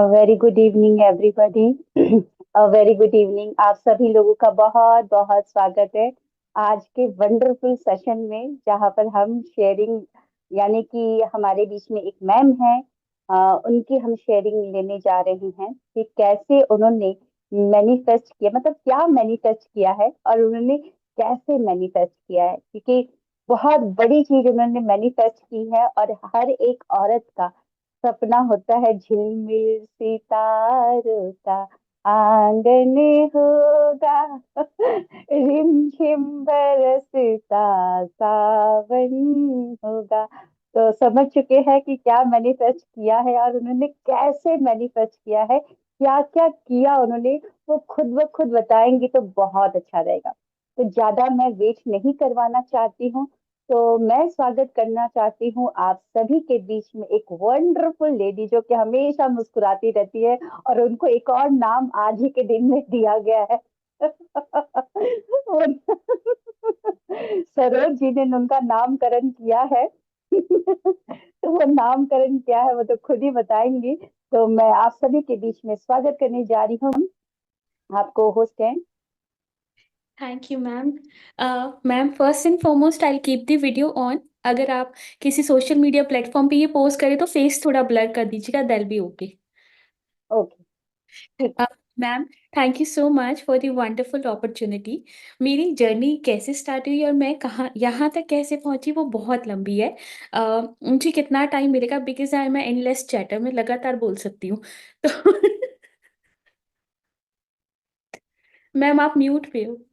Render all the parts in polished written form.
Very good evening everybody. Very good evening. आप सभी लोगों का बहुत बहुत स्वागत है आज के वंडरफुल सेशन में, जहां पर हम शेयरिंग, यानी कि हमारे बीच में एक मैम है, उनकी हम शेयरिंग लेने जा रहे हैं कि कैसे उन्होंने मैनिफेस्ट किया, मतलब क्या मैनिफेस्ट किया है और उन्होंने कैसे मैनिफेस्ट किया है, क्योंकि बहुत बड़ी चीज उन्होंने मैनिफेस्ट की है। और हर एक औरत का सपना होता है झिलमिल सितारों का आंगन होगा, रिमझिम बरसता सावन होगा। तो समझ चुके हैं कि क्या मैनिफेस्ट किया है और उन्होंने कैसे मैनिफेस्ट किया है, क्या क्या किया उन्होंने, वो खुद ब खुद बताएंगी तो बहुत अच्छा रहेगा। तो ज्यादा मैं वेट नहीं करवाना चाहती हूँ। तो मैं स्वागत करना चाहती हूँ आप सभी के बीच में एक वंडरफुल लेडी जो कि हमेशा मुस्कुराती रहती है, और उनको एक और नाम आज ही के दिन में दिया गया है। सरोज जी ने उनका नामकरण किया है। तो वो नामकरण क्या है वो तो खुद ही बताएंगी। तो मैं आप सभी के बीच में स्वागत करने जा रही हूँ, आपको होस्ट है। Thank you ma'am. Ma'am, first and foremost I keep the video on. अगर आप किसी सोशल मीडिया प्लेटफॉर्म पे ये पोस्ट करें तो फेस थोड़ा ब्लर कर दीजिएगा, दैट बी ओके। ओके, ठीक। Ma'am, thank you so much for the wonderful opportunity. मेरी जर्नी कैसे स्टार्ट हुई और मैं कहाँ यहाँ तक कैसे पहुँची वो बहुत लंबी है। मुझे कितना टाइम मिलेगा, because I am endless chatter, मैं लगातार बोल सकती हूँ। तो मैम, आप म्यूट पे हो।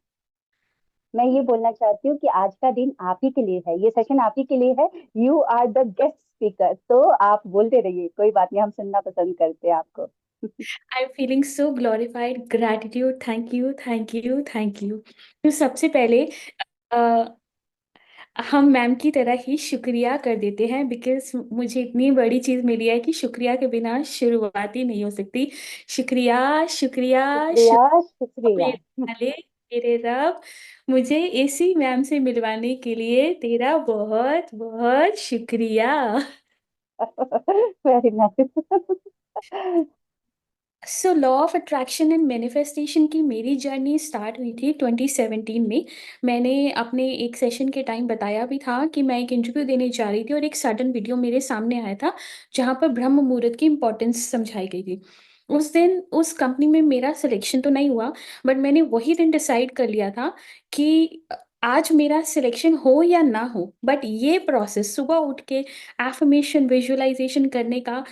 मैं ये बोलना चाहती हूँ कि आज का दिन आप ही के लिए है, ये सेशन आप ही के लिए है। You are the guest speaker, तो आप बोलते रहिए, कोई बात नहीं, हम सुनना पसंद करते हैं आपको। I am feeling so glorified, gratitude, thank you, thank you, thank you. तो सबसे पहले अ, हम मैम की तरह ही शुक्रिया कर देते हैं, बिकॉज मुझे इतनी बड़ी चीज़ मिली है कि शुक्रिया के बिना शुरुआत ही नहीं हो सकती। शुक्रिया, शुक्रिया, शुक्रिया, शुक्रिया। मेरे वाले, मेरे रब, मुझे इसी मैम से मिलवाने के लिए तेरा बहुत बहुत शुक्रिया। Very nice. So law of attraction and manifestation की मेरी जर्नी स्टार्ट हुई थी 2017 में। मैंने अपने एक सेशन के टाइम बताया भी था कि मैं एक इंटरव्यू देने जा रही थी और एक सडन वीडियो मेरे सामने आया था जहाँ पर ब्रह्म मुहूर्त की इंपॉर्टेंस समझाई गई थी। उस दिन उस कंपनी में मेरा सिलेक्शन तो नहीं हुआ, बट मैंने वही दिन डिसाइड कर लिया था कि आज मेरा सिलेक्शन हो या ना हो, बट ये प्रोसेस सुबह उठ के एफर्मेशन विजुअलाइजेशन करने का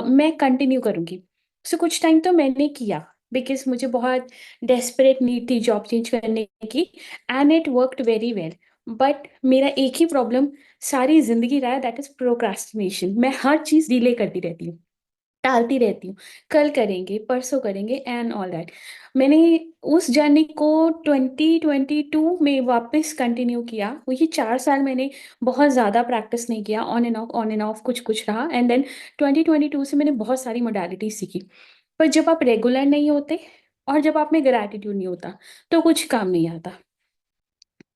मैं कंटिन्यू करूँगी। सो कुछ टाइम तो मैंने किया, बिकॉज मुझे बहुत डेस्परेट नीड थी जॉब चेंज करने की, and it worked very well. But मेरा एक ही प्रॉब्लम सारी जिंदगी रहा है, दैट इज प्रोक्रास्टिनेशन। मैं हर चीज़ डिले करती रहती हूँ, टालती रहती हूँ, कल करेंगे, परसों करेंगे, एंड ऑल दैट। मैंने उस जर्नी को 2022 में वापस कंटिन्यू किया। वही 4 साल मैंने बहुत ज़्यादा प्रैक्टिस नहीं किया, ऑन एंड ऑफ कुछ कुछ रहा, एंड देन 2022 से मैंने बहुत सारी मोडालिटी सीखी। पर जब आप रेगुलर नहीं होते और जब आप में ग्रैटिट्यूड नहीं होता तो कुछ काम नहीं आता।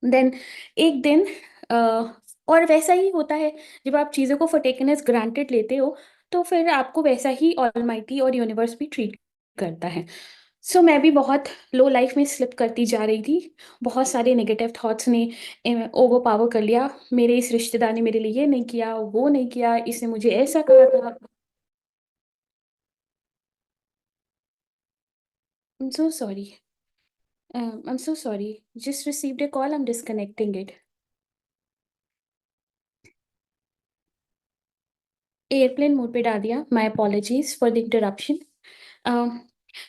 देन एक दिन अ, और वैसा ही होता है, जब आप चीज़ों को फॉर टेकन एज ग्रांटेड लेते हो तो फिर आपको वैसा ही ऑलमाइटी और यूनिवर्स भी ट्रीट करता है। सो मैं भी बहुत लो लाइफ में स्लिप करती जा रही थी। बहुत सारे नेगेटिव थॉट्स ने ओवर पावर कर लिया। मेरे इस रिश्तेदार ने मेरे लिए ये नहीं किया, वो नहीं किया, इसने मुझे ऐसा कहा था। I'm so sorry. I'm so sorry. Just received a call. I'm disconnecting it. Airplane mode पे डाल दिया। My apologies for the interruption.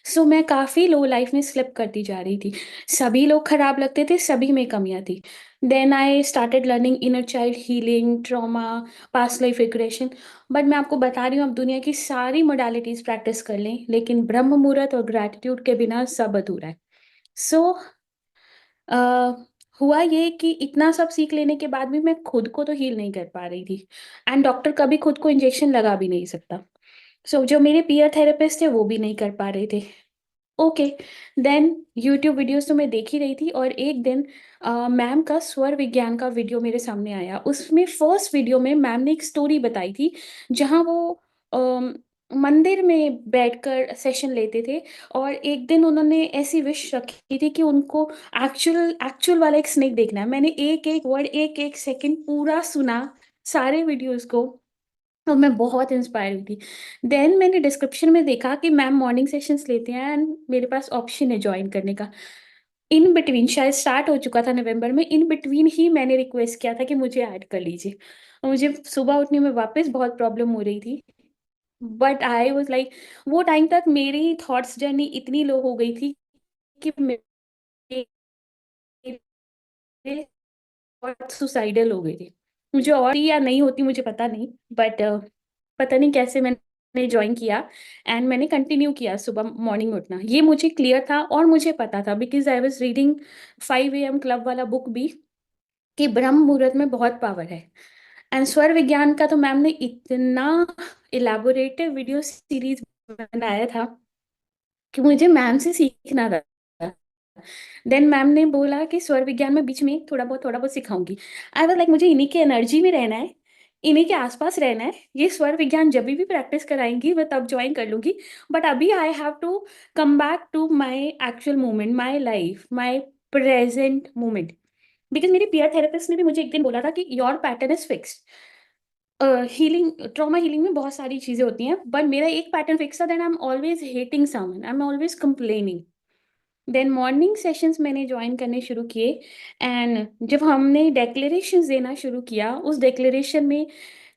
So मैं काफ़ी लो लाइफ में स्लिप करती जा रही थी। सभी लोग खराब लगते थे, सभी में कमियां थी। Then I started learning inner child healing, trauma, past life regression. But मैं आपको बता रही हूँ, आप दुनिया की सारी मोडालिटीज प्रैक्टिस कर लें, लेकिन ब्रह्म मुहूर्त और ग्रैटिट्यूड के बिना सब अधूरा है। सो हुआ ये कि इतना सब सीख लेने के बाद भी मैं खुद को तो हील नहीं कर पा रही थी, एंड डॉक्टर कभी खुद को इंजेक्शन लगा भी नहीं सकता। सो जो मेरे पीयर थेरेपिस्ट थे वो भी नहीं कर पा रहे थे। ओके, देन यूट्यूब वीडियोस तो मैं देख ही रही थी, और एक दिन मैम का स्वर विज्ञान का वीडियो मेरे सामने आया। उसमें फर्स्ट वीडियो में मैम ने एक स्टोरी बताई थी, जहाँ वो मंदिर में बैठकर सेशन लेते थे। और एक दिन उन्होंने ऐसी विश रखी थी कि उनको एक्चुअल एक्चुअल वाला एक स्नेक देखना है। मैंने एक एक वर्ड, एक एक सेकंड पूरा सुना, सारे वीडियोस को। और मैं बहुत इंस्पायर हुई थी। देन मैंने डिस्क्रिप्शन में देखा कि मैम मॉर्निंग सेशंस लेते हैं एंड मेरे पास ऑप्शन है ज्वाइन करने का। इन बिटवीन, शायद स्टार्ट हो चुका था नवंबर में, इन बिटवीन ही मैंने रिक्वेस्ट किया था कि मुझे ऐड कर लीजिए। और मुझे सुबह उठने में वापस बहुत प्रॉब्लम हो रही थी, बट आई वॉज लाइक, वो टाइम तक मेरी थॉट्स जर्नी इतनी लो हो गई थी कि मेरे सुसाइडल हो गई थी। मुझे और या नहीं होती मुझे पता नहीं, बट पता नहीं कैसे मैंने ज्वाइन किया एंड मैंने कंटिन्यू किया सुबह मॉर्निंग में उठना। ये मुझे क्लियर था और मुझे पता था because I was reading 5 AM club वाला बुक भी, कि ब्रह्म मुहूर्त में बहुत पावर है। एंड स्वर विज्ञान का तो मैम ने इतना इलेबोरेटिव वीडियो सीरीज बनाया था कि मुझे मैम से सीखना था। देन मैम ने बोला कि स्वर विज्ञान में बीच में थोड़ा बहुत सिखाऊंगी। आई वाज लाइक, मुझे इन्हीं के एनर्जी में रहना है, इन्हीं के आसपास रहना है। ये स्वर विज्ञान जब भी प्रैक्टिस कराएंगी मैं तब ज्वाइन कर लूंगी, बट अभी I have to come back to my actual moment, my life, my present moment. Because मेरी पीयर थेरेपिस्ट ने भी मुझे एक दिन बोला था कि your pattern is fixed. Healing, trauma healing में बहुत सारी चीजें होती हैं, बट मेरा एक पैटर्न फिक्स था, that I am always hating someone, I am always complaining. Then morning sessions मैंने ज्वाइन करने शुरू किए। एंड जब हमने डेक्लेरेशन देना शुरू किया, उस डेक्लेरेशन में,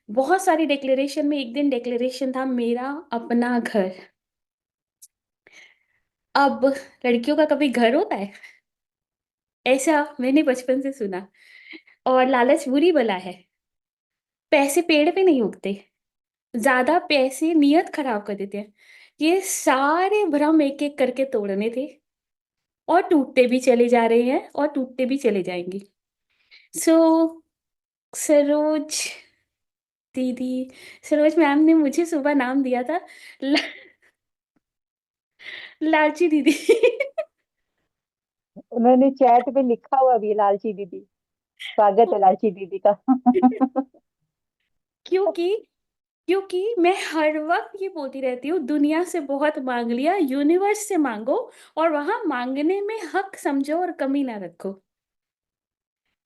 बहुत सारी डेक्लेरेशन में, एक दिन डेक्लेरेशन था मेरा अपना घर। अब लड़कियों का कभी घर होता है? ऐसा मैंने बचपन से सुना। और लालच बुरी बला है। पैसे पेड़ पे नहीं उगते, ज्यादा पैसे नियत खराब कर देते हैं। ये सारे भ्रम एक एक करके तोड़ने थे, और टूटते भी चले जा रहे हैं और टूटते भी चले जाएंगे। सो सरोज दीदी, सरोज मैम ने मुझे सुबह नाम दिया था, ला, लालची दीदी। उन्होंने चैट पे लिखा हुआ भी है, लालची दीदी। स्वागत है लालची दीदी का। क्योंकि क्योंकि मैं हर वक्त ये बोलती रहती हूँ, दुनिया से बहुत मांग लिया, यूनिवर्स से मांगो, और वहां मांगने में हक समझो और कमी ना रखो।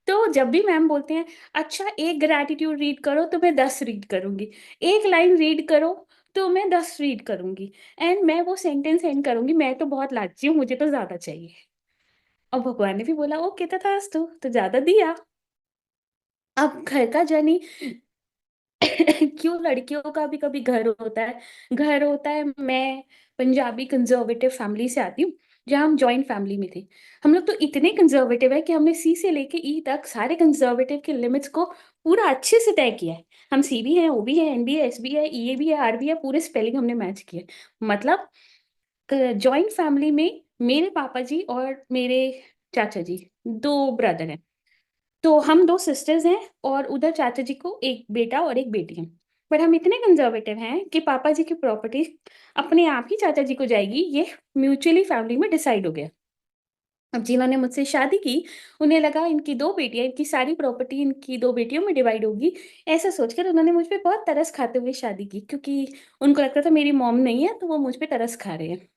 तो जब भी मैम बोलते हैं, अच्छा एक ग्रैटिट्यूड रीड करो तो मैं 10 रीड करूंगी, एक लाइन रीड करो तो मैं 10 रीड करूंगी, एंड मैं वो सेंटेंस एंड करूंगी, मैं तो बहुत लालची हूँ, मुझे तो ज्यादा चाहिए। और भगवान ने भी बोला ओके तथास्तु, तो ज्यादा दिया। अब घर का जर्नी, क्यों लड़कियों का भी कभी घर होता है? घर होता है। मैं पंजाबी कंजर्वेटिव फैमिली से आती हूँ, जहाँ हम जॉइंट फैमिली में थे। हम लोग तो इतने कंजर्वेटिव है कि हमने सी से लेके ई तक सारे कंजर्वेटिव के लिमिट्स को पूरा अच्छे से तय किया है। हम सी भी हैं, ओ भी है, एन भी है, एस भी है, ई ए भी है, आर भी है, पूरे स्पेलिंग हमने मैच किए। मतलब जॉइंट फैमिली में मेरे पापा जी और मेरे चाचा जी, 2 ब्रदर हैं। तो हम 2 सिस्टर्स हैं, और उधर चाचा जी को एक बेटा और एक बेटी है। बट हम इतने कंजर्वेटिव हैं कि पापा जी की प्रॉपर्टी अपने आप ही चाचा जी को जाएगी, ये म्यूचुअली फैमिली में डिसाइड हो गया। अब जिन्होंने मुझसे शादी की, उन्हें लगा इनकी 2 बेटियां, इनकी सारी प्रॉपर्टी इनकी 2 बेटियों में डिवाइड होगी। ऐसा सोचकर उन्होंने मुझ पे बहुत तरस खाते हुए शादी की, क्योंकि उनको लगता था मेरी मॉम नहीं है तो वो मुझ पे तरस खा रहे हैं।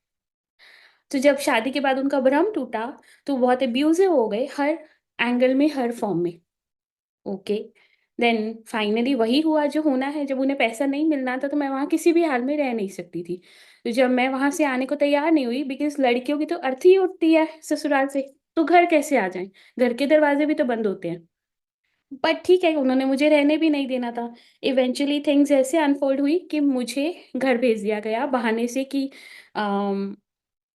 तो जब शादी के बाद उनका भ्रम टूटा, तो बहुत अब्यूजिव हो गए, हर एंगल में, हर फॉर्म में। ओके। देन फाइनली वही हुआ जो होना है। जब उन्हें पैसा नहीं मिलना था तो मैं वहां किसी भी हाल में रह नहीं सकती थी। तो जब मैं वहां से आने को तैयार नहीं हुई, बिकॉज लड़कियों की तो अर्थ ही उठती है ससुराल से, तो घर कैसे आ जाएं? घर के दरवाजे भी तो बंद होते हैं। बट ठीक है, उन्होंने मुझे रहने भी नहीं देना था। इवेंचुअली थिंग्स ऐसे अनफोल्ड हुई कि मुझे घर भेज दिया गया बहाने से कि अम,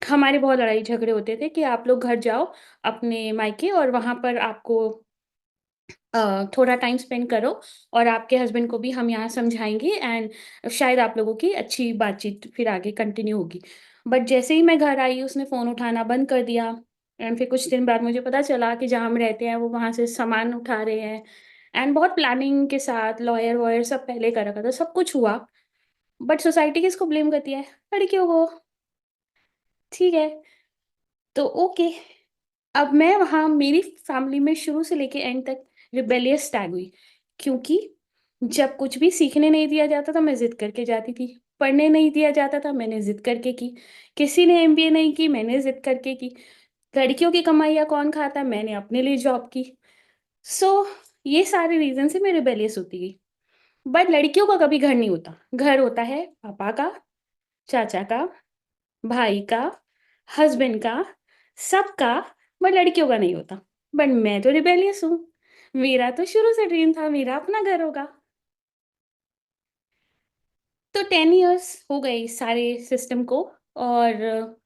हमारे बहुत लड़ाई झगड़े होते थे कि आप लोग घर जाओ अपने मायके, और वहां पर आपको थोड़ा टाइम स्पेंड करो, और आपके हस्बैंड को भी हम यहाँ समझाएंगे, एंड शायद आप लोगों की अच्छी बातचीत फिर आगे कंटिन्यू होगी। बट जैसे ही मैं घर आई, उसने फ़ोन उठाना बंद कर दिया। एंड फिर कुछ दिन बाद मुझे पता चला कि जहाँ हम रहते हैं वो वहाँ से सामान उठा रहे हैं, एंड बहुत प्लानिंग के साथ लॉयर वॉयर सब पहले कर रखा था, सब कुछ हुआ। बट सोसाइटी किसको ब्लेम करती है? लड़कियों को। ठीक है, तो ओके। अब मैं वहाँ, मेरी फैमिली में शुरू से लेके एंड तक रिबेलियस टैग हुई, क्योंकि जब कुछ भी सीखने नहीं दिया जाता था मैं जिद करके जाती थी। पढ़ने नहीं दिया जाता था, मैंने जिद करके की। किसी ने एमबीए नहीं की, मैंने जिद करके की। लड़कियों की कमाइयाँ कौन खाता, मैंने अपने लिए जॉब की। सो ये सारे रीजन से मैं रिबेलियस होती गई। बट लड़कियों का कभी घर नहीं होता। घर होता है पापा का, चाचा का, भाई का, हस्बैंड का, सबका। बट लड़कियों का नहीं होता। बट मैं तो रिबेलियस हूँ। मेरा तो शुरू से ड्रीम था मेरा अपना घर होगा। तो 10 इयर्स हो गए इस सारे सिस्टम को। और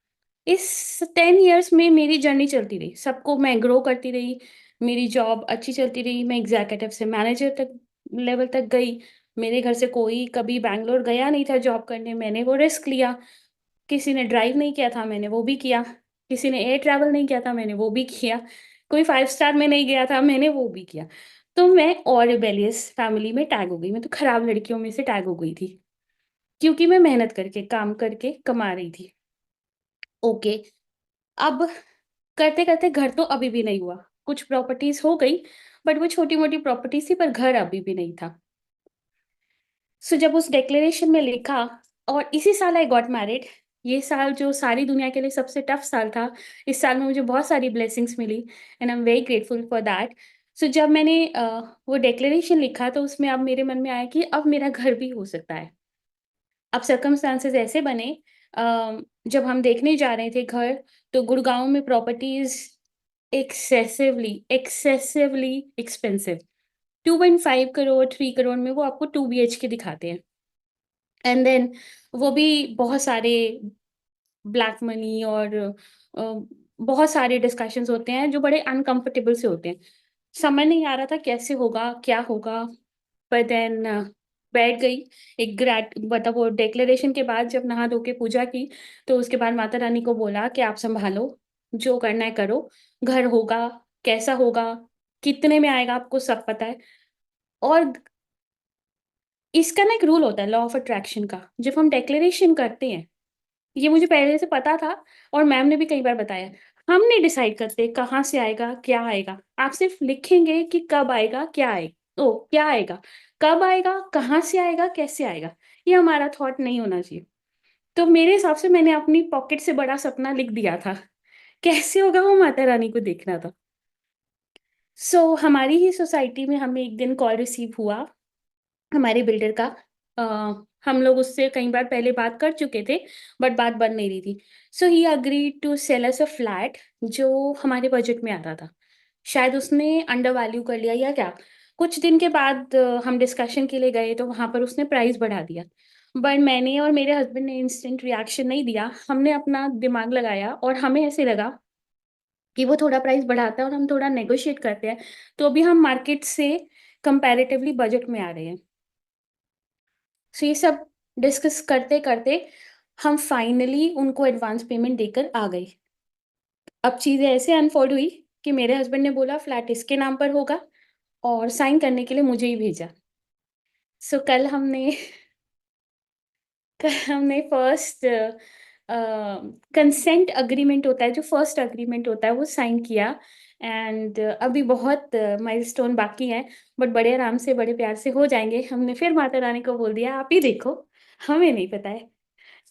इस 10 इयर्स में मेरी जर्नी चलती रही, सबको मैं ग्रो करती रही। मेरी जॉब अच्छी चलती रही, मैं एग्जीक्यूटिव से मैनेजर तक लेवल तक गई। मेरे घर से कोई कभी बैंगलोर गया नहीं था जॉब करने, मैंने वो रिस्क लिया। किसी ने ड्राइव नहीं किया था, मैंने वो भी किया। किसी ने एयर ट्रैवल नहीं किया था, मैंने वो भी किया। कोई 5 स्टार में नहीं गया था, मैंने वो भी किया। तो मैं और रिबेलियस फैमिली में टैग हो गई, मैं तो खराब लड़कियों में से टैग हो गई थी। क्योंकि मैं मेहनत करके काम करके कमा रही थी। ओके। अब करते करते घर तो अभी भी नहीं हुआ। कुछ प्रॉपर्टीज हो गई, बट वो छोटी मोटी प्रॉपर्टीज थी, पर घर अभी भी नहीं था। सो जब उस डिक्लेरेशन में लिखा, और इसी साल आई गॉट मैरिड। ये साल जो सारी दुनिया के लिए सबसे टफ साल था, इस साल में मुझे बहुत सारी ब्लेसिंग्स मिली, and I am very grateful for that. So जब मैंने वो डिक्लेरेशन लिखा, तो उसमें अब मेरे मन में आया कि अब मेरा घर भी हो सकता है। अब सर्कमस्टांसेस ऐसे बने, जब हम देखने जा रहे थे घर, तो गुड़गांव में properties excessively excessively expensive. 2.5 crore 3 crore में वो आपको 2 BHK दिखाते हैं। एंड देन वो भी बहुत सारे ब्लैक मनी और बहुत सारे डिस्कशंस होते हैं जो बड़े अनकंफर्टेबल से होते हैं। समझ नहीं आ रहा था कैसे होगा क्या होगा। पर देन बैठ गई। एक ग्रैट मतलब वो डिक्लेरेशन के बाद जब नहा धो के पूजा की, तो उसके बाद माता रानी को बोला कि आप संभालो, जो करना है करो। घर होगा, कैसा होगा, कितने में आएगा, आपको सब पता है। और इसका ना एक रूल होता है लॉ ऑफ अट्रैक्शन का, जब हम डिक्लेरेशन करते हैं, ये मुझे पहले से पता था, और मैम ने भी कई बार बताया। हम नहीं डिसाइड करते कहाँ से आएगा क्या आएगा, आप सिर्फ लिखेंगे कि कब आएगा क्या आएगा, ओ क्या आएगा, कब आएगा, कहाँ से आएगा, कैसे आएगा। ये हमारा थॉट नहीं होना चाहिए। तो मेरे हिसाब से मैंने अपनी पॉकेट से बड़ा सपना लिख दिया था। कैसे होगा वो माता रानी को देखना था। हमारी ही सोसाइटी में हमें एक दिन कॉल रिसीव हुआ, हमारे बिल्डर का। अ, हम लोग उससे कई बार पहले बात कर चुके थे, बट बात बन नहीं रही थी। So he agree to sell us a flat जो हमारे बजट में आता था। शायद उसने अंडर वैल्यू कर लिया या क्या। कुछ दिन के बाद हम डिस्कशन के लिए गए, तो वहां पर उसने प्राइस बढ़ा दिया। बट मैंने और मेरे हस्बैंड ने इंस्टेंट रिएक्शन नहीं दिया, हमने अपना दिमाग लगाया, और हमें ऐसे लगा कि वो थोड़ा प्राइस बढ़ाता है और हम थोड़ा नेगोशिएट करते हैं, तो अभी हम मार्केट से कंपैरेटिवली बजट में आ रहे हैं। सो ये सब डिस्कस करते करते हम फाइनली उनको एडवांस पेमेंट देकर आ गए। अब चीज़ें ऐसे अनफोल्ड हुई कि मेरे हस्बैंड ने बोला फ्लैट इसके नाम पर होगा, और साइन करने के लिए मुझे ही भेजा। कल हमने हमने फर्स्ट कंसेंट अग्रीमेंट होता है, जो फर्स्ट अग्रीमेंट होता है, वो साइन किया। एंड अभी बहुत माइलस्टोन बाकी हैं, बट बड़े आराम से बड़े प्यार से हो जाएंगे। हमने फिर माता रानी को बोल दिया आप ही देखो, हमें नहीं पता है।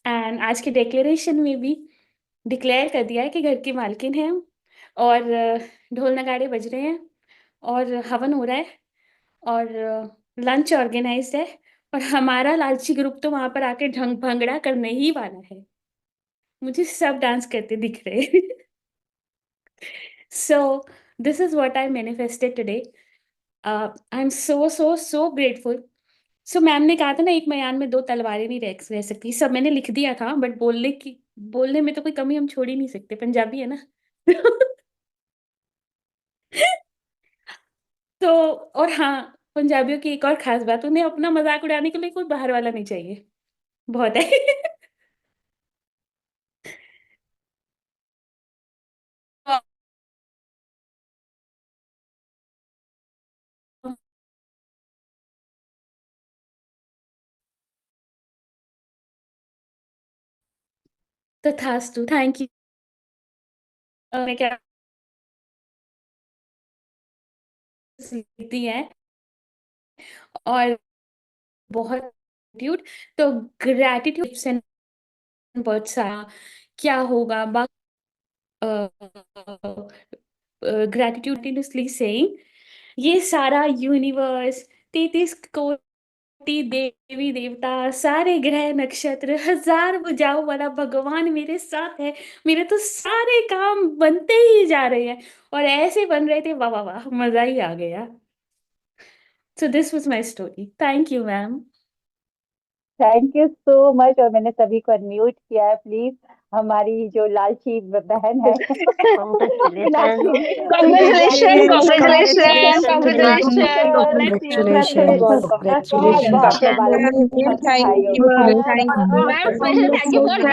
एंड आज के डिक्लेरेशन में भी डिक्लेयर कर दिया है कि घर की मालकिन है हम। और ढोल नगाड़े बज रहे हैं, और हवन हो रहा है, और लंच ऑर्गेनाइज्ड है, और हमारा लालची ग्रुप तो वहां पर आके ढंग भंगड़ा करने ही वाला है। मुझे सब डांस करते दिख रहे। So this is what I manifested today. I am so so so grateful. Ma'am ने कहा था ना, एक मयान में दो तलवारें नहीं रह सकती, सब मैंने लिख दिया था, बट बोलने में तो कोई कमी हम छोड़ ही नहीं सकते, पंजाबी है ना। तो और हाँ, पंजाबियों की एक और खास बात, उन्हें अपना मजाक उड़ाने के लिए कोई बाहर वाला नहीं चाहिए। बहुत है। तथास्तु, थैंक यू। मैं क्या सीखती है, और बहुत ग्रेटिट्यूड। तो ग्रेटिट्यूड से बहुत सारा क्या होगा, ग्रेटिट्यूड कंटिन्यूसली सेइंग ये सारा यूनिवर्स, 33 कोटि देवी देवता, सारे ग्रह नक्षत्र, हजार भुजाओं वाला भगवान मेरे साथ है। मेरे तो सारे काम बनते ही जा रहे हैं और ऐसे बन रहे थे, वाह वाह वाह, मजा ही आ गया। So this was my story. Thank you ma'am. Thank you so much. और मैंने सभी को अनम्यूट किया है, प्लीज। हमारी जो लालची बहन है मीनाक्षी Congratulations. जी, Congratulations, congratulations, congratulations, congratulations, Congratulations, बहुत congratulations. बहुत मुबारक thank भाइयों, you, बहुत thank you. बहुत Ma'am, special Mubarak. thank you for you.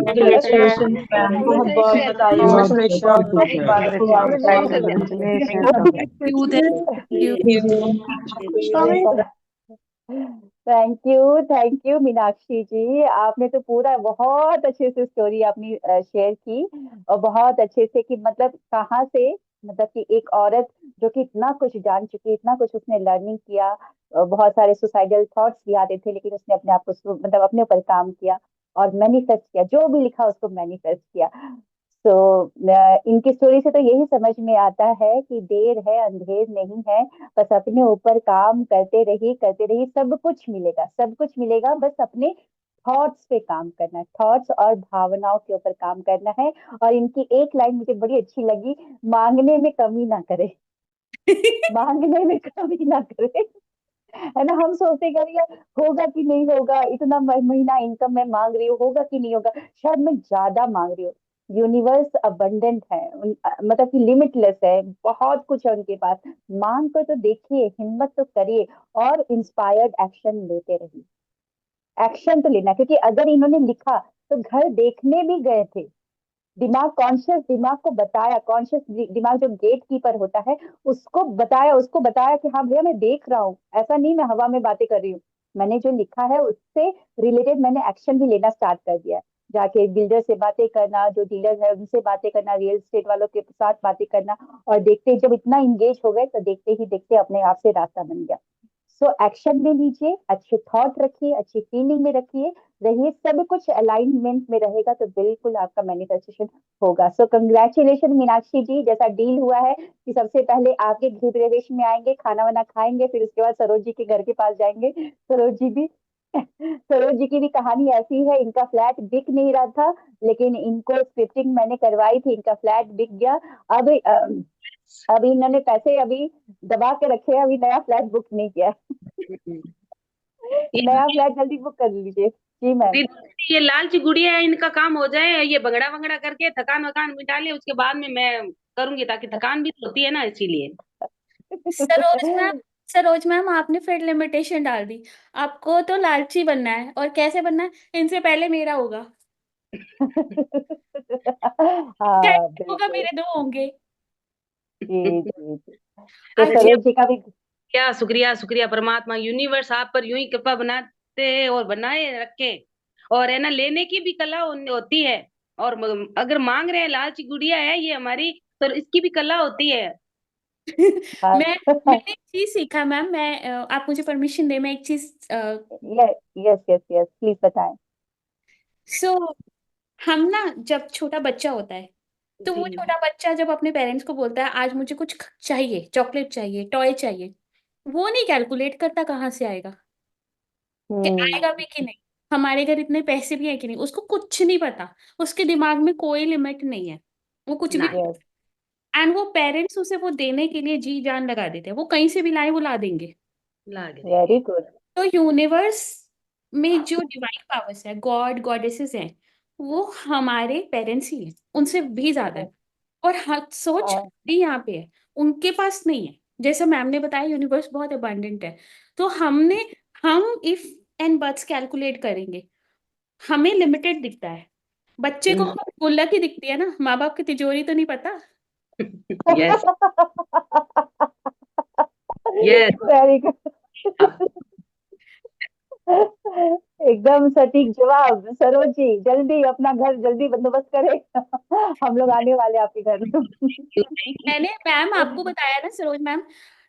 Congratulations, ma'am. बहुत बहुत Congratulations. बधाई हो। Congratulations. थैंक यू मीनाक्षी जी। आपने तो पूरा बहुत अच्छे से स्टोरी अपनी शेयर की, और बहुत अच्छे से कि मतलब कहाँ से, मतलब कि एक औरत जो कि इतना कुछ जान चुकी, इतना कुछ उसने लर्निंग किया, बहुत सारे सुसाइडल थॉट्स भी आते थे, लेकिन उसने अपने आप को मतलब अपने ऊपर काम किया और मैनिफेस्ट किया, जो भी लिखा उसको मैनिफेस्ट किया। तो इनकी स्टोरी से तो यही समझ में आता है कि देर है अंधेर नहीं है। बस अपने ऊपर काम करते रहिए, सब कुछ मिलेगा, सब कुछ मिलेगा। बस अपने थॉट्स पे काम करना है, थॉट्स और भावनाओं के ऊपर काम करना है। और इनकी एक लाइन मुझे बड़ी अच्छी लगी, मांगने में कमी ना करे, मांगने में कमी ना करे। है ना, हम सोचते हैं कि यार होगा कि नहीं होगा, इतना महीना इनकम मैं मांग रही हूँ, होगा कि नहीं होगा, शायद मैं ज्यादा मांग रही हूँ। यूनिवर्स अबंडेंट है, मतलब कि लिमिटलेस है, बहुत कुछ है उनके पास। मांग कर तो देखिए, हिम्मत तो करिए, और इंस्पायर्ड एक्शन लेते रहिए। एक्शन तो लेना, क्योंकि अगर इन्होंने लिखा तो घर देखने भी गए थे। दिमाग, कॉन्शियस दिमाग को बताया, कॉन्शियस दिमाग जो गेट कीपर होता है, उसको बताया कि हाँ भैया मैं देख रहा हूँ, ऐसा नहीं मैं हवा में बातें कर रही हूँ। मैंने जो लिखा है उससे रिलेटेड मैंने एक्शन भी लेना स्टार्ट कर दिया है। जाके बिल्डर से बातें करना, जो डीलर है उनसे बातें करना, रियल एस्टेट वालों के साथ बातें करना। और देखते जब इतना इंगेज हो गए तो देखते ही देखते अपने आप से रास्ता बन गया। सो एक्शन में लीजिए, अच्छे थॉट रखिए, अच्छी फीलिंग में रखिए, रहिए, सब कुछ अलाइनमेंट में रहेगा तो बिल्कुल आपका मैनिफेस्टेशन होगा। सो कंग्रेचुलेशन मीनाक्षी जी। जैसा डील हुआ है कि सबसे पहले आपके गृह प्रवेश में आएंगे, खाना वाना खाएंगे, फिर उसके बाद सरोज जी के घर के पास जाएंगे। सरोज जी भी सरोज जी की भी कहानी ऐसी है, इनका फ्लैट बिक नहीं रहा था, लेकिन इनको स्क्रिप्टिंग मैंने करवाई थी, इनका फ्लैट बिक गया। अब अभी इन्होंने पैसे अभी दबा के रखे हैं, अभी नया फ्लैट बुक नहीं किया है। नया फ्लैट जल्दी बुक कर लीजिए। जी मैम। ये लालची गुड़िया है, इनका काम हो जाए, ये भंगड़ा वंगड़ा करके थकान वकान मिटा ले, उसके बाद में मैं करूंगी, ताकि थकान भी तो होती है ना, इसीलिए। सरोज मैम, सरोज मैम, आपने फिर लिमिटेशन डाल दी। आपको तो लालची बनना है, और कैसे बनना है? इनसे पहले मेरा होगा, हाँ होगा, बिल्कुल। मेरे दो होंगे। जी जी जी। तो अच्छा, सरोज जी का भी। क्या शुक्रिया, शुक्रिया परमात्मा यूनिवर्स, आप पर यूं ही कृपा बनाते और बनाए रखे। और है ना, लेने की भी कला होती है। और अगर मांग रहे हैं, लालची गुड़िया है ये हमारी, तो इसकी भी कला होती है। हाँ मैंने एक चीज सीखा मैम। आप मुझे परमिशन दे, मैं एक चीज। यस यस यस, प्लीज बताएं। सो हम ना, जब छोटा बच्चा होता है, तो वो जी। छोटा बच्चा जब अपने पेरेंट्स को बोलता है आज मुझे कुछ चाहिए, चॉकलेट चाहिए, टॉय चाहिए, वो नहीं कैलकुलेट करता कहाँ से आएगा, कि आएगा हम्म। भी कि नहीं, हमारे घर इतने पैसे भी है कि नहीं, उसको कुछ नहीं पता। उसके दिमाग में कोई लिमिट नहीं है, वो कुछ भी। ना। यस। एंड वो पेरेंट्स उसे वो देने के लिए जी जान लगा देते हैं, वो कहीं से भी लाए वो ला देंगे। लाग वेरी देंगे। गुड। तो यूनिवर्स में जो डिवाइन पावर्स है, गॉड गॉडेसेस हैं, वो हमारे पेरेंट्स ही हैं, उनसे भी ज्यादा है। और सोच हाँ भी यहाँ पे है, उनके पास नहीं है। जैसे मैम ने बताया, यूनिवर्स बहुत अबंडेंट है। तो हम इफ एंड बट्स कैलकुलेट करेंगे, हमें लिमिटेड दिखता है। बच्चे को गुल्लक ही दिखती है ना, माँ बाप की तिजोरी तो नहीं पता। यस। यस। Very good. एकदम सटीक जवाब। सरोज जी जल्दी अपना घर जल्दी बंदोबस्त करें। हम लोग आने वाले हैं आपके घर। मैंने मैम आपको बताया ना सरोज मैम,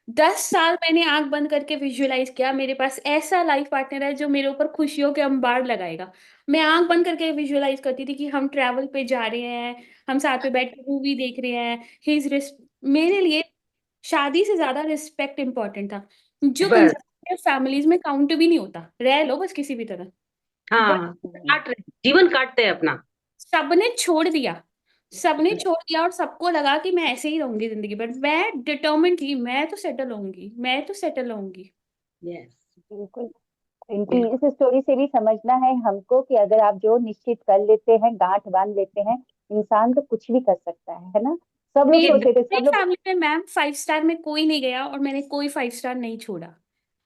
10 साल मैंने आंख बंद करके विजुअलाइज किया मेरे पास ऐसा लाइफ पार्टनर है जो मेरे ऊपर खुशियों के अंबार लगाएगा। मैं आंख बंद करके विजुअलाइज करती थी कि हम ट्रैवल पे जा रहे हैं, हम साथ में बैठ के मूवी देख रहे हैं। मेरे लिए शादी से ज्यादा रिस्पेक्ट इंपॉर्टेंट था, जो बस। कंजर्वेटिव फैमिलीज में काउंट भी नहीं होता। रह लो बस किसी भी तरह। बट हाँ, काट रहे, जीवन काटते हैं अपना। सबने छोड़ दिया, सबने छोड़ दिया और सबको लगा कि मैं ऐसे ही रहूंगी जिंदगी भर। मैं डिटर्मिन्ड थी, मैं तो सेटल होंगी, मैं तो सेटल होंगी। यस। बिल्कुल। इनकी इस स्टोरी से भी समझना है हमको कि अगर आप जो निश्चित कर लेते हैं, गांठ बांध लेते हैं, इंसान तो कुछ भी कर सकता है ना। सब लोग मेरे सोचते थे, मेरी सब लोग फैमिली में मैम 5 स्टार में कोई नहीं गया और मैंने कोई 5 स्टार नहीं छोड़ा।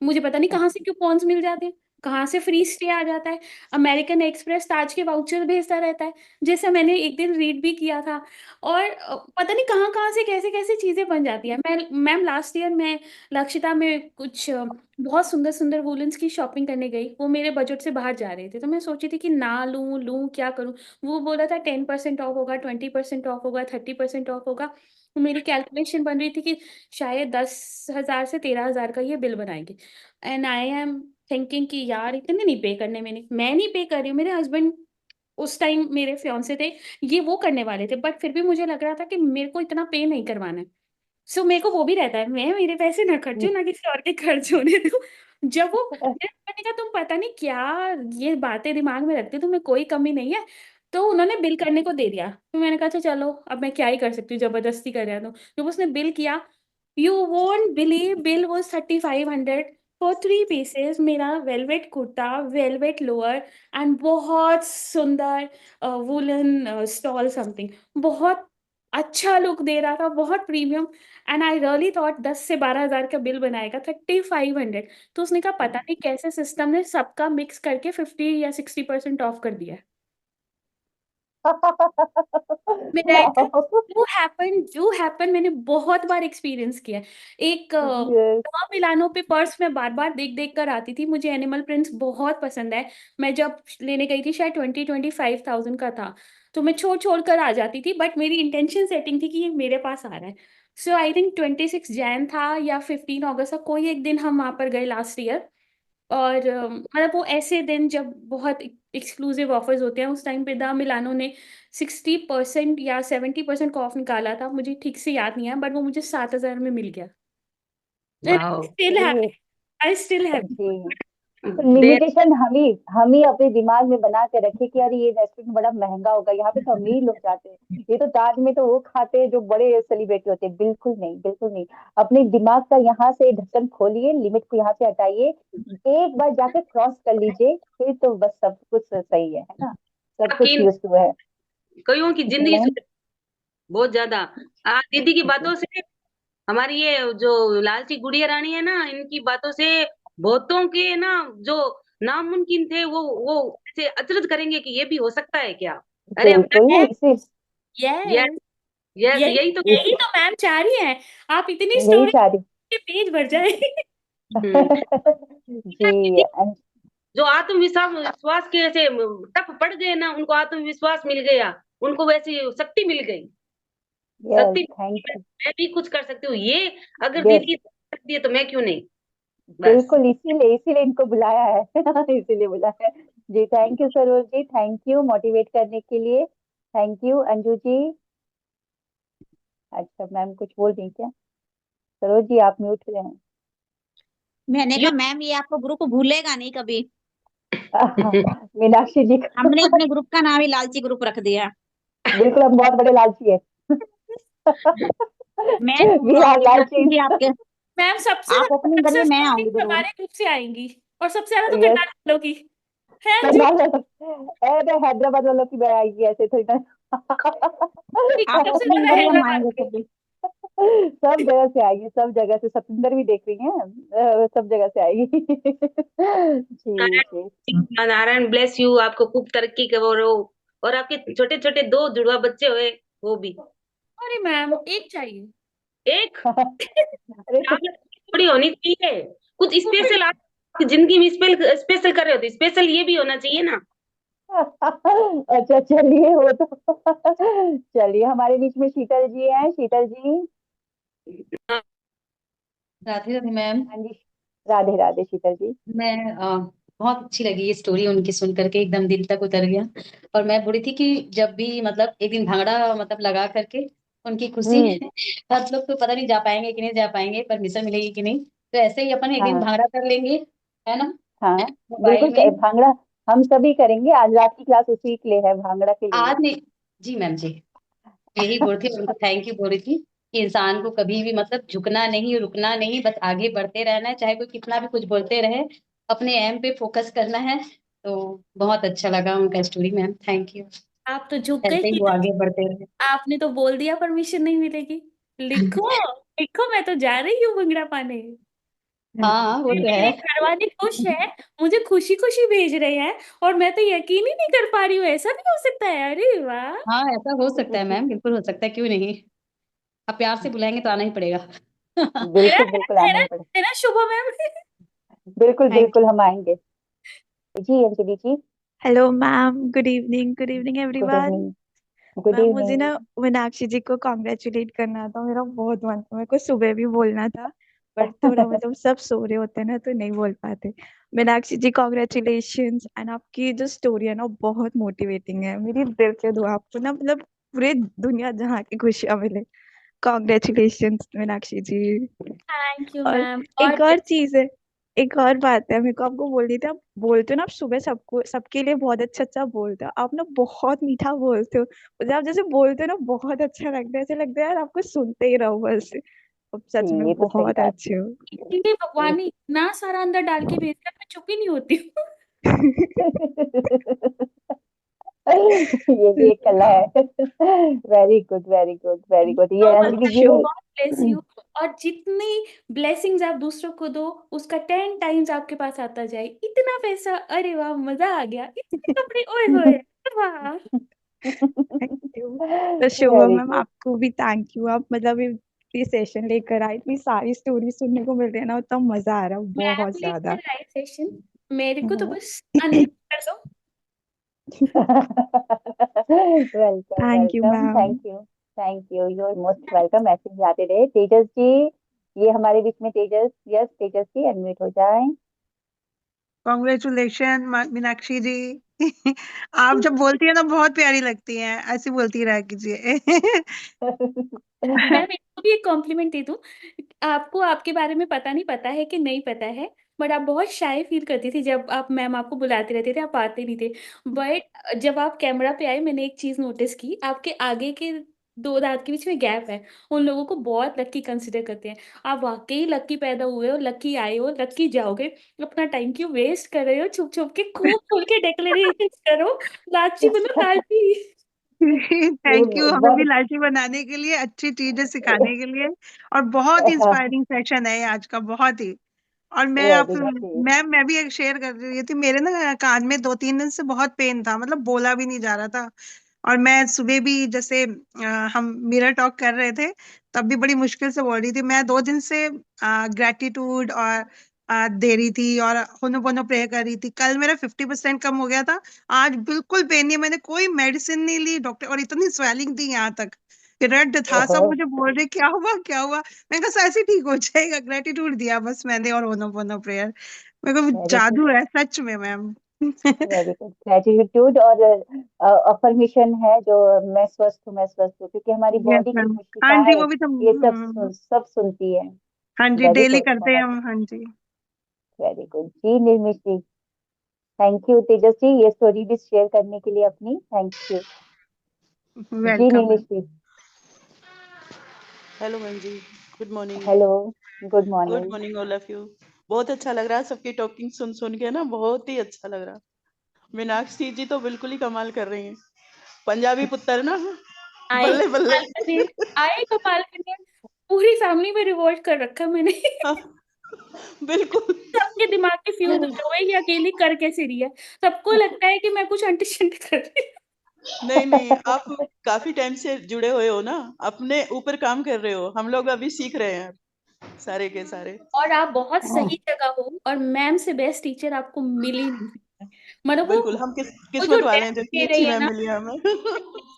मुझे पता नहीं कहाँ से कूपन्स मिल जाते हैं, कहाँ से फ्री स्टे आ जाता है। अमेरिकन एक्सप्रेस ताज के वाउचर भेजता रहता है, जैसे मैंने एक दिन रीड भी किया था। और पता नहीं कहाँ कहाँ से कैसे कैसे चीजें बन जाती है। मैं मैम लास्ट ईयर मैं लक्षिता में कुछ बहुत सुंदर सुंदर वुलेंस की शॉपिंग करने गई। वो मेरे बजट से बाहर जा रहे थे, तो मैं सोची थी कि ना लूं लूं क्या करूं। वो बोला था 10% ऑफ होगा, 20% ऑफ होगा, 30% ऑफ होगा। तो मेरी कैलकुलेशन बन रही थी कि शायद 10,000 से 13,000 का ये बिल बनाएंगे। एंड आई एम थिंकिंग कि यार इतने नहीं पे करने, मैं नहीं पे कर रही हूँ, मेरे हस्बैंड उस टाइम मेरे फियांसे थे, ये वो करने वाले थे। बट फिर भी मुझे लग रहा था कि मेरे को इतना पे नहीं करवाना है। सो मेरे को वो भी रहता है, मैं मेरे पैसे ना खर्चूं ना किसी और के खर्च होने दूं। जब वो मैंने कहा तुम पता नहीं क्या ये बातें दिमाग में रखते हो, तुम्हें कोई कमी नहीं है। तो उन्होंने बिल करने को दे दिया, तो मैंने कहा अच्छा चलो अब मैं क्या ही कर सकती हूँ, जबरदस्ती कर रहे हैं। तो जब उसने बिल किया, you won't believe, bill was 3,500 for 3 pieces. मेरा velvet kurta, velvet lower and बहुत सुंदर वुलन स्टॉल समथिंग, बहुत अच्छा लुक दे रहा था, बहुत premium. And I really thought 10 से 12,000 का बिल बनाएगा, 3,500। तो उसने कहा पता नहीं कैसे सिस्टम ने सबका मिक्स करके 50 या 60% ऑफ कर दिया है। मिराकल डू हैपन मैंने बहुत बार एक्सपीरियंस किया है। एक Yes. मिलानो पे पर्स में बार बार देख देख कर आती थी, मुझे एनिमल प्रिंट्स बहुत पसंद है। मैं जब लेने गई थी शायद 20-25,000 का था, तो मैं छोड़ छोड़ कर आ जाती थी। बट मेरी इंटेंशन सेटिंग थी कि ये मेरे पास आ रहा है। सो आई थिंक 26 जैन था या 15 अगस्त था, कोई एक दिन हम वहां पर गए लास्ट ईयर। और मतलब वो ऐसे दिन जब बहुत एक्सक्लूसिव ऑफर्स होते हैं, उस टाइम पे द मिलानो ने 60% या 70% का ऑफ निकाला था, मुझे ठीक से याद नहीं है। बट वो मुझे 7,000 में मिल गया। वाओ। स्टिल हैव, जी। I still have. जी। देर। लिमिटेशन हम ही अपने दिमाग में बना के रखे कि यार ये रेस्टोरेंट बड़ा महंगा होगा, यहाँ पे तो अमीर लोग जाते हैं, ये तो ताज में तो वो खाते हैं जो बड़े सेलिब्रिटी होते हैं। बिल्कुल नहीं, बिल्कुल नहीं। अपने दिमाग का यहाँ से ढक्कन खोलिए, लिमिट को यहाँ से हटाइए, एक बार जाके क्रॉस कर लीजिए, फिर तो बस सब कुछ सही है ना। सब आपकी कुछ इन यूज है। कईयों की जी जिंदगी मैम। सुधर बहुत ज्यादा। आज दीदी की जी। बातों से, हमारी ये जो लालची गुड़िया रानी है ना, इनकी बातों से बहुतों के ना जो नामुमकिन थे वो ऐसे अचरज करेंगे कि ये भी हो सकता है क्या। अरे बिल्कुल अपना। इसी यस। यस, यस, यही यही तो। यही तो मैम चाह रही हैं। आप इतनी यही स्टोरी चाह रही। के पेज भर जाए। हम्म। जी। जो आत्मविश्वास विश्वास के ऐसे टप पड़ गए ना, उनको आत्मविश्वास मिल गया, उनको वैसी शक्ति मिल गई। यस, शक्ति, थैंक यू। मैं भी कुछ कर सकती हूँ, ये अगर यस, दीदी कर सकती है तो मैं क्यों नहीं। बस। बिल्कुल इसीलिए इसीलिए इनको बुलाया है। इसीलिए बुलाया है। जी thank you Saroj ji, thank you motivate करने के लिए। Thank you Anju ji. अच्छा मैम कुछ बोल रही क्या? सरोज जी आप म्यूट रहे हैं। मैंने यू। कहा मैम ये आपको ग्रुप भूलेगा नहीं कभी। मीनाक्षी जी को। हमने अपने ग्रुप का नाम ही लालची ग्रुप रख दिया। बिल्कुल हम बहुत बड़े लालची है। मैं वी आर ओपनिंग लालची। रखूंगी आपके, मैम सबसे आप ज्यादा ओपनिंग करिए, सक्सेस मैं स्टोरी आऊंगी जरूर। हमारे ग्रुप से आएंगी, और सबसे ज्यादा तो यस। करनाल वालों की है जी। करनाल अरे हैदराबाद वालों की आएगी ऐसे थोड़ी ना। ठीक है, आप सबसे ओपनिंग ज्यादा करिए, हम हैदराबाद आएंगे की। कभी। सब जगह से आएगी, सब जगह से। सतिंदर भी देख रही हैं, सब जगह से आएगी। जी जी। नारायण, नारायण ब्लेस यू, आपको खूब तरक्की करो, और आपके छोटे छोटे 2 जुड़वा बच्चे हुए, वो भी। अरे मैम एक चाहिए। एक अरे तो ताकत थोड़ी होनी चाहिए, कुछ स्पेशल। आप जिंदगी में स्पेशल कर रहे हो तो स्पेशल ये भी होना चाहिए ना। अच्छा चलिए, वो तो चलिए हमारे बीच में शीतल जी हैं। शीतल जी राधे राधे मैम। हाँ जी, राधे राधे शीतल जी। मैं बहुत अच्छी लगी ये स्टोरी उनकी सुन करके, एकदम दिल तक उतर गया। और मैं बोली थी कि जब भी मतलब एक दिन भांगड़ा मतलब लगा करके उनकी खुशी हम्म। हम लोग तो पता नहीं जा पाएंगे कि नहीं जा पाएंगे, परमिशन मिलेगी कि नहीं, तो ऐसे ही अपन एक दिन हाँ भांगड़ा कर लेंगे, है ना, हाँ, बिल्कुल मोबाइल में। भांगड़ा हम सभी करेंगे। आज रात की क्लास उसी के लिए है, भांगड़ा के लिए। आज नहीं, जी मैम जी, यही बोल रही थी, उनको थैंक यू बोल रही थी कि इंसान को कभी भी मतलब झुकना नहीं, रुकना नहीं, बस आगे बढ़ते रहना है, चाहे कोई कितना भी कुछ बोलते रहे, अपने एम पे फोकस करना है। तो बहुत अच्छा लगा उनका स्टोरी मैम, थैंक यू। आप तो झुक गए ऐसे ही कि वो आगे बढ़ते रहे। आपने तो बोल दिया परमिशन नहीं मिलेगी। लिखो लिखो, मैं तो जा रही हूँ भंगड़ा पाने। हाँ वो तो मेरे है। घर वाले खुश है, मुझे खुशी खुशी भेज रहे हैं, और मैं तो यकीन ही नहीं कर पा रही हूँ, ऐसा भी हो सकता है? अरे वाह। हाँ ऐसा हो सकता है मैम, बिल्कुल हो सकता है, क्यों नहीं। आप प्यार से बुलाएंगे तो आना ही पड़ेगा। मेरा बिल्कुल बिल्कुल है आना ना, ही पड़े। है ना शुभ मैम? बिल्कुल थैंक बिल्कुल यू। हम आएंगे। जी Anjali ji. Hello ma'am, good evening good everyone. Evening. Good ma'am मुझे ना इवनिंग। मीनाक्षी जी को कॉन्ग्रेचुलेट करना था, मेरा बहुत मन था, मेरे को सुबह भी बोलना था, बट थोड़ा मतलब सब सो रहे होते हैं ना तो नहीं बोल पाते। मीनाक्षी जी कॉन्ग्रेचुलेशंस, एंड आपकी जो स्टोरी है ना बहुत मोटिवेटिंग है, मेरी दिल से दुआ आपको ना मतलब पूरे दुनिया जहाँ की खुशियां मिले। Congratulations Meenakshi ji. Thank you और मैम। एक और और चीज है, एक और बात है मेरे को आपको बोलनी थी। आप बोलते हो ना, आप सुबह सबको सबके लिए बहुत अच्छा अच्छा बोलते हो, आप ना बहुत मीठा बोलते हो, मुझे आप जैसे बोलते हो ना बहुत अच्छा लगता है, ऐसे लगता है यार आपको सुनते ही रहो बस। आप सच में ये तो सही बहुत बात अच्छे हो। इसीलिए है। भगवान ने इतना सारा अंदर डाल के भेजा, मैं चुप ही नहीं होती हूँ। ये भी एक कला है। Very good very good very good. ये अंजलि जी गॉड ब्लेस यू। और जितनी ब्लेसिंग्स आप दूसरों को दो, उसका 10 टाइम्स आपके पास आता जाए। इतना पैसा, अरे वाह, मजा आ गया। इतने कपड़े, ओए होए, वाह। Thank you. तो शुभम वेरी मैम गुड। आपको भी थैंक यू, आप मतलब ये सेशन लेकर आए, इतनी सारी स्टोरी सुनने को मिल रही है ना, उतना मजा आ रहा है मैम बहुत ज्यादा। लेकर आए सेशन, मेरे को तो बस अनम्यूट कर दो। Welcome thank you welcome. Ma'am. Thank you you are most welcome. ऐसे ही आते रहे। तेजस जी, ये हमारे बीच में तेजस। यस तेजस जी अनम्यूट हो जाएं। कॉन्ग्रेचुलेशन मीनाक्षी जी। आप जब बोलती है ना बहुत प्यारी लगती हैं, ऐसी बोलती रहा कीजिए। मैम इसको भी एक कॉम्प्लीमेंट दे दूं, आपको आपके बारे में पता नहीं, पता है कि नहीं पता है, बट आप बहुत शाय फील करती थी जब आप मैम आपको बुलाते रहते थे, आप आते नहीं थे। बट जब आप कैमरा पे आए, मैंने एक चीज नोटिस की, आपके आगे के 2 दांत के बीच में गैप है। उन लोगों को बहुत लकी कंसिडर करते हैं। आप वाकई लकी पैदा हुए हो, लकी आए हो, लकी जाओगे। अपना टाइम क्यों वेस्ट कर रहे हो? छुप छुप के खूब खुल के डेक्लेरेशन करो, लालची बनो लालची। थैंक यू, हमें भी बहुत। लालची बनाने के लिए, अच्छी चीजें सिखाने के लिए। और बहुत इंस्पायरिंग सेशन है ये आज का, बहुत ही। और मैं आप वेरी गुड। मैम, मैं भी एक शेयर कर रही थी, मेरे ना कान में 2-3 दिन से बहुत पेन था, मतलब बोला भी नहीं जा रहा था। और मैं सुबह भी जैसे हम मिरर टॉक कर रहे थे, तब भी बड़ी मुश्किल से बोल रही थी। मैं 2 दिन से ग्रेटिट्यूड और दे रही थी और होनोपोनो प्रे कर रही थी। कल मेरा 50% कम हो गया था। आज बिल्कुल पेन नहीं, मैंने कोई मेडिसिन नहीं ली डॉक्टर, और इतनी स्वेलिंग थी यहाँ तक, रेड था ओहो। सब। मुझे बोल रहे क्या हुआ क्या हुआ, मैंने कहा ऐसे ठीक हो जाएगा। ग्रेटिट्यूड दिया बस मैंने, और होनोपोनो प्रेयर। मेरे को वेरी गुड जादू है सच में मैम। Very good. ग्रेटिट्यूड और अफर्मेशन है जो मैं स्वस्थ हूँ, मैं स्वस्थ हूँ, क्योंकि हमारी यस बॉडी की मैम। कोशिका हाँ जी, है। वो भी तो ये सब सुनती है। हाँ जी, वेरी डेली गुड, करते हैं बहुत हम, हाँ जी। वेरी गुड जी। निर्मित जी, थैंक यू। तेजस जी, ये स्टोरी भी शेयर करने के लिए अपनी, थैंक यू जी। Welcome Nirmit ma'am. जी, हेलो मैम जी, good morning. Hello, good good morning. Morning all of you. बहुत अच्छा लग रहा है, सबकी टॉकिंग सुन सुन के ना बहुत ही अच्छा लग रहा। मीनाक्षी जी तो बिल्कुल ही कमाल कर रही हैं। पंजाबी पुत्र ना, आए बल्ले बल्ले। कमाल करने, आए कमाल करने, पूरी फैमिली में रिवॉल्ट कर रखा है मैंने। हाँ, बिल्कुल। सबके दिमाग के फ्यूज उड़ गए, ये अकेली कर कैसे रही है? सबको लगता है कि मैं कुछ अंटी शंटी कर रही हूँ। नहीं नहीं, आप काफी टाइम से जुड़े हुए हो ना, अपने ऊपर काम कर रहे हो, हम लोग अभी सीख रहे हैं सारे के सारे। और आप बहुत सही जगह हो, और मैम से बेस्ट टीचर आपको मिल ही नहीं सकता है। मतलब बिल्कुल, हम वो जो किस्मत वाले हैं डेप्थ जो इतनी दे अच्छी रही है मैम ना, मिली है हमें।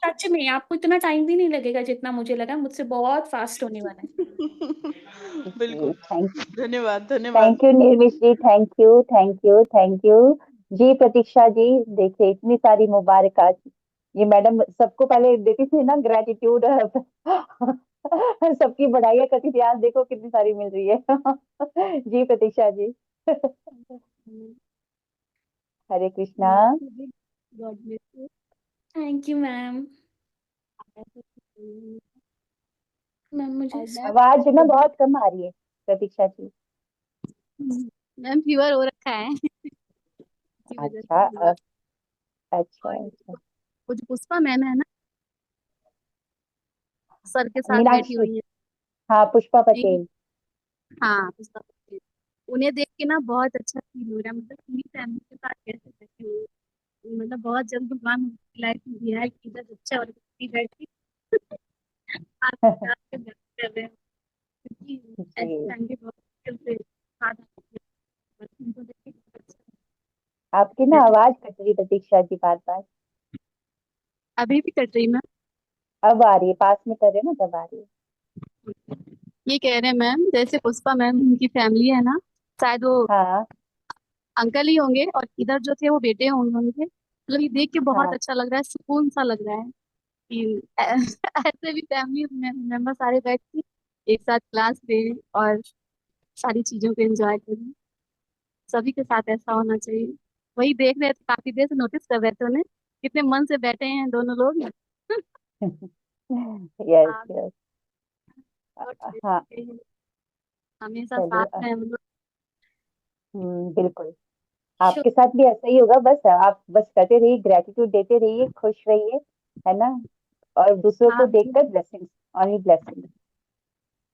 सच में आपको इतना टाइम भी नहीं लगेगा जितना मुझे लगा, मुझसे बहुत फास्ट होने वाला है। बिल्कुल। थैंक धन्यवाद, धन्यवाद। Thank you Nirmish ji, thank you thank you thank you जी। प्रतीक्षा जी, देखिए इतनी सारी मुबारकात। ये मैडम सबको पहले देती थी ना ग्रेटिट्यूड, सबकी बढ़ाइयाँ करती थी, आज देखो कितनी सारी मिल रही है। जी Pratiksha ji. Hare Krishna. Thank you ma'am. Ma'am मुझे आवाज ना बहुत कम आ रही है प्रतीक्षा जी। मैम फीवर हो रखा है इसी वजह अच्छा से हुआ। अच्छा और अच्छा। वो जो पुष्पा मैम है ना, सर के साथ बैठी मीनाक्षी, हुई है। हाँ पुष्पा नहीं, पटेल। हाँ पुष्पा पटेल। उन्हें देख के ना बहुत अच्छा फील हो रहा है, मतलब पूरी फैमिली के साथ कैसे बैठी हुई है। मतलब बहुत जल्द भगवान उनकी लाइफ में दिया है कि इधर बच्चा और बेटी बैठी आप याद के बात कर रहे हैं, क्योंकि ऐसी जी, फैमिली बहुत मुश्किल से साथ आती है। बस उनको देख के बहुत अच्छा आपकी ना लगा। आवाज कट रही प्रतीक्षा जी बार बार। अभी भी कट रही मैम। अब आ रही है, पास में कर रहे हो ना तब आ रही है। ये कह रहे हैं मैम, जैसे पुष्पा मैम उनकी फैमिली है ना, शायद वो हाँ अंकल ही होंगे और इधर जो थे वो बेटे होंगे उनके। मतलब ये देख के बहुत हाँ। अच्छा लग रहा है, सुकून सा लग रहा है कि ऐसे भी फैमिली मेंबर सारे बैठ के एक साथ क्लास ले और सारी चीजों को एंजॉय करें। सभी के साथ ऐसा होना चाहिए। वही देख रहे थे, काफी देर से नोटिस कर रहे थे उन्हें, कितने मन से बैठे हैं दोनों लोग। यस आप यस। बहुत हाँ ठीक है, हमेशा चलिए। साथ में हम लोग। बिल्कुल आपके साथ भी ऐसा ही होगा, बस आप बस करते रहिए, ग्रेटिट्यूड देते रहिए, खुश रहिए, है ना। और दूसरों को हाँ जी। देखकर blessings, only blessings.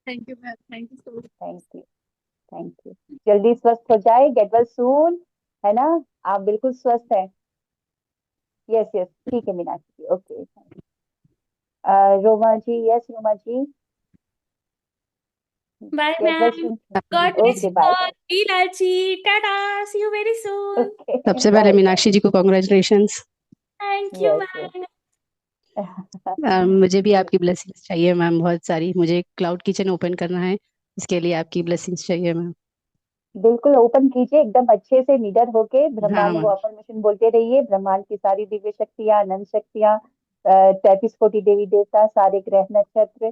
Thank you ma'am, thank you so much. Thank you thank you. जल्दी स्वस्थ हो जाए, गेट वेल सून, है ना। आप बिल्कुल स्वस्थ हैं। यस यस ठीक है Meenakshi ji, okay. Roma ji, yes Roma ji, bye get well ma'am, soon. God bless okay you bye all, bye. Be लालची, tata, see you very soon. Okay सबसे पहले बाय बाय। मीनाक्षी जी को congratulations. Thank you yes yes. Ma'am. मुझे भी आपकी blessings चाहिए मैम, बहुत सारी। मुझे क्लाउड किचन ओपन करना है, इसके लिए आपकी ब्लेसिंग्स चाहिए मैम। बिल्कुल ओपन कीजिए एकदम अच्छे से, निडर होके हाँ ब्रह्मांड को मैम। अफर्मेशन बोलते रहिए। ब्रह्मांड की सारी दिव्य शक्तियां, अनंत शक्तियां, 33 कोटि देवी देवता, सारे ग्रह नक्षत्र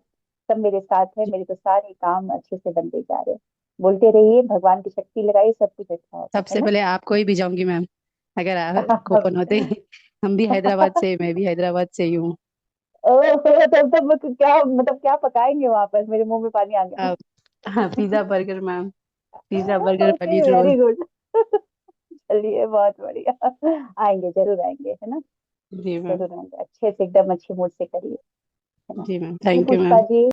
सब मेरे साथ है, मेरे तो सारे काम अच्छे से बनते जा रहे हैं। बोलते रहिए, भगवान की शक्ति लगाइए, सब कुछ अच्छा होगा, है सबसे पहले आपको ही भिजाऊंगी मैम, अगर आप ना। ओपन होते ही। हम भी हैदराबाद से, मैं भी हैदराबाद से ही हूँ। ओह, तब क्या मतलब क्या पकाएंगे वहां पर, मेरे मुंह में पानी आ गया। आप, हाँ pizza burger ma'am, pizza burger okay paneer roll. Very good. चलिए बहुत बढ़िया, आएंगे जरूर आएंगे, है ना। जी मैम। जरूर आएंगे, अच्छे से एकदम अच्छे मूड से करिए, है ना। जी मैम, जी thank you Pushpa ma'am. Ji.